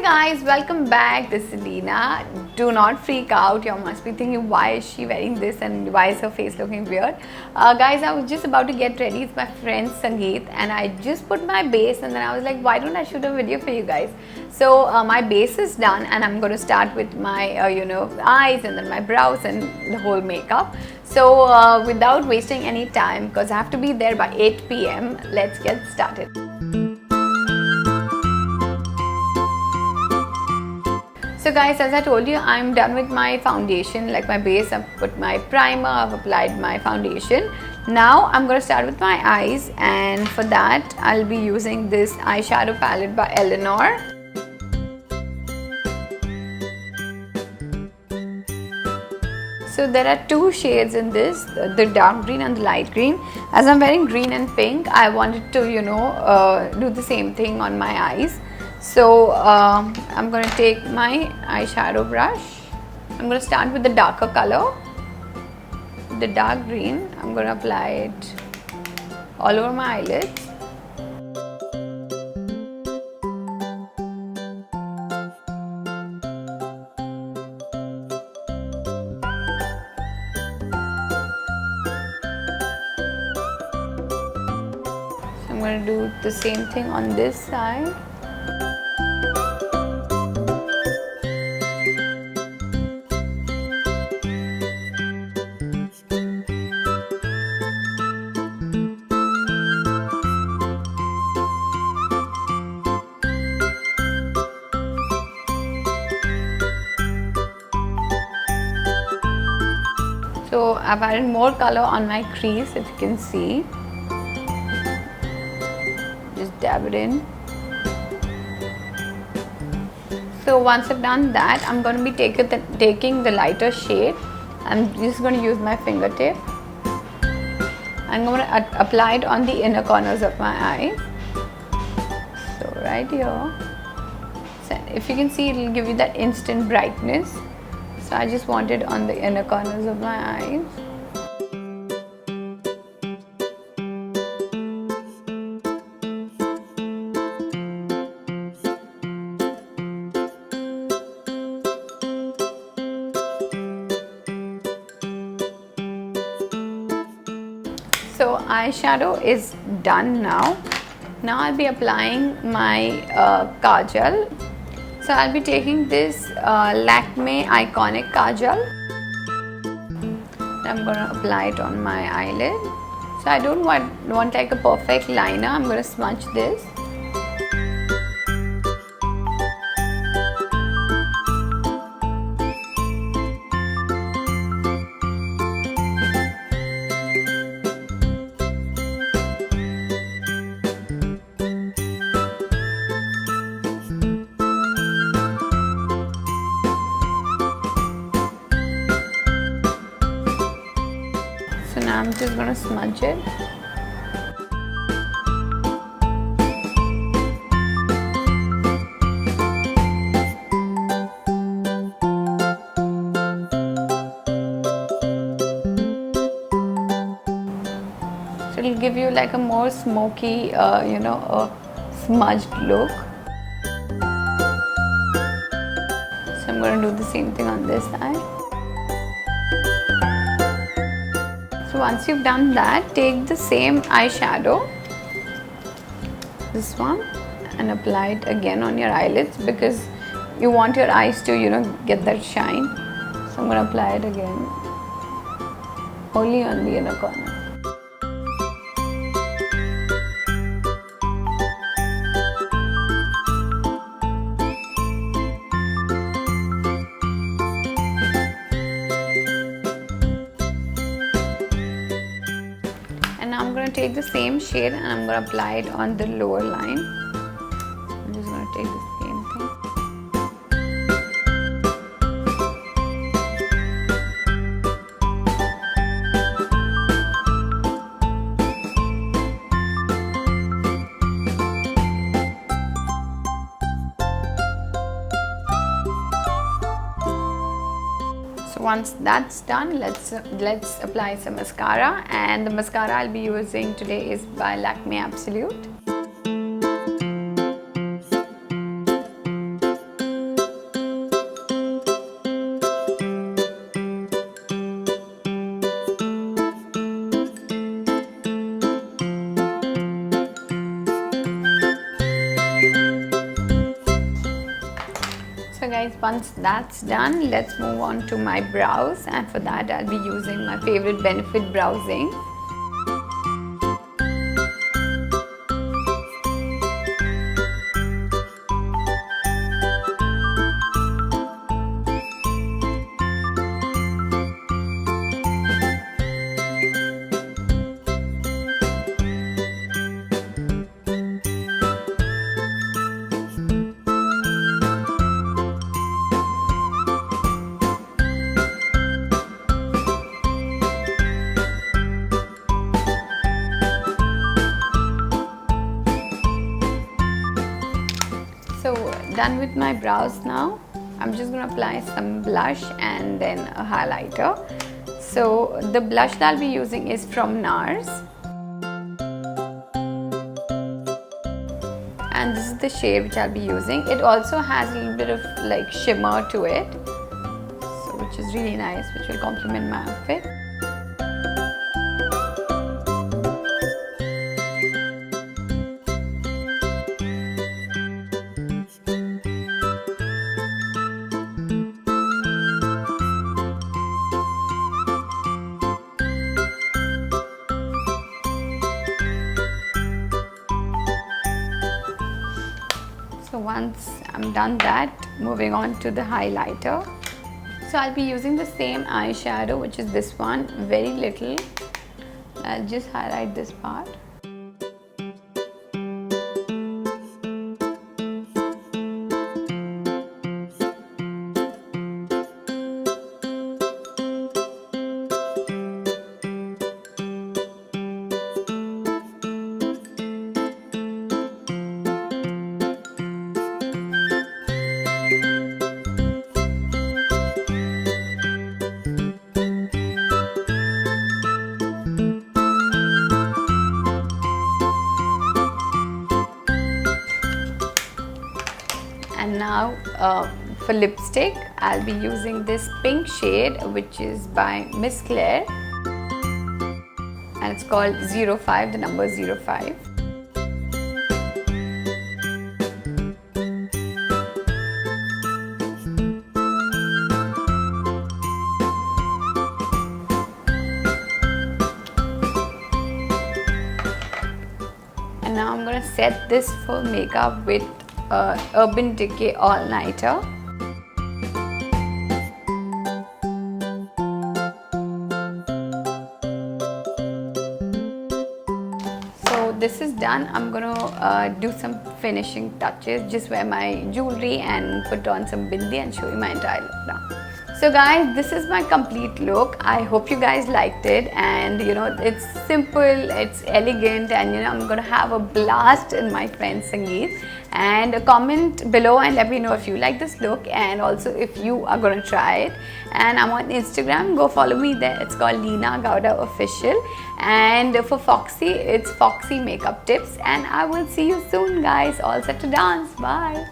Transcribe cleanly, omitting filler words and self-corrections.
guys, welcome back. This is Lena. Do not freak out. You must be thinking, why is she wearing this and why is her face looking weird? Guys, I was just about to get ready with my friend Sangeet and I just put my base and then I was like, why don't I shoot a video for you guys? So my base is done and I'm going to start with my eyes and then my brows and the whole makeup. So without wasting any time, because I have to be there by 8 p.m, let's get started. So guys, as I told you, I'm done with my foundation, like my base. I've put my primer, I've applied my foundation. Now I'm going to start with my eyes, and for that I'll be using this eyeshadow palette by ELEANOR. So there are two shades in this, the dark green and the light green. As I'm wearing green and pink, I wanted to do the same thing on my eyes. So I'm going to take my eyeshadow brush. I'm going to start with the darker color, the dark green. I'm going to apply it all over my eyelids. So I'm going to do the same thing on this side. So I've added more color on my crease, if you can see. Just dab it in. So once I've done that, I'm going to be taking the lighter shade. I'm just going to use my fingertip. I'm going to apply it on the inner corners of my eye. So right here. So if you can see, it will give you that instant brightness. So I just want it on the inner corners of my eyes. So eyeshadow is done now. Now I'll be applying my kajal. So I'll be taking this LAKME Iconic Kajal. I'm going to apply it on my eyelid. So I don't want like a perfect liner. I'm going to smudge this. So now I'm just going to smudge it. So it'll give you like a more smoky, a smudged look. So I'm going to do the same thing on this side. So once you've done that, take the same eyeshadow, this one, and apply it again on your eyelids because you want your eyes to, get that shine. So I'm going to apply it again, only on the inner corner. Now I'm going to take the same shade and I'm going to apply it on the lower line. I'm just going to take the same thing. Once that's done, let's apply some mascara, and the mascara I'll be using today is by LAKME Absolute. guys, once that's done, let's move on to my brows, and for that I'll be using my favorite Benefit browsing. So done with my brows now. I'm just going to apply some blush and then a highlighter. So the blush that I'll be using is from NARS. And this is the shade which I'll be using. It also has a little bit of like shimmer to it, so which is really nice, which will complement my outfit. So once I'm done that, moving on to the highlighter. So I'll be using the same eyeshadow, which is this one, very little. I'll just highlight this part. And now for lipstick, I'll be using this pink shade, which is by Miss Claire, and it's called 05, the number 05. And now I'm gonna set this full makeup with Urban Decay All Nighter. So this is done. I'm gonna do some finishing touches, just wear my jewelry and put on some bindi and show you my entire look now. So guys, this is my complete look. I hope you guys liked it, and you know, it's simple, it's elegant, and you know, I'm gonna have a blast in my friend Sangeet. And comment below and let me know if you like this look, and also if you are gonna try it. And I'm on Instagram, go follow me there. It's called Leena Gowda Official, and for Foxy, it's Foxy Makeup Tips. And I will see you soon, guys. All set to dance. Bye.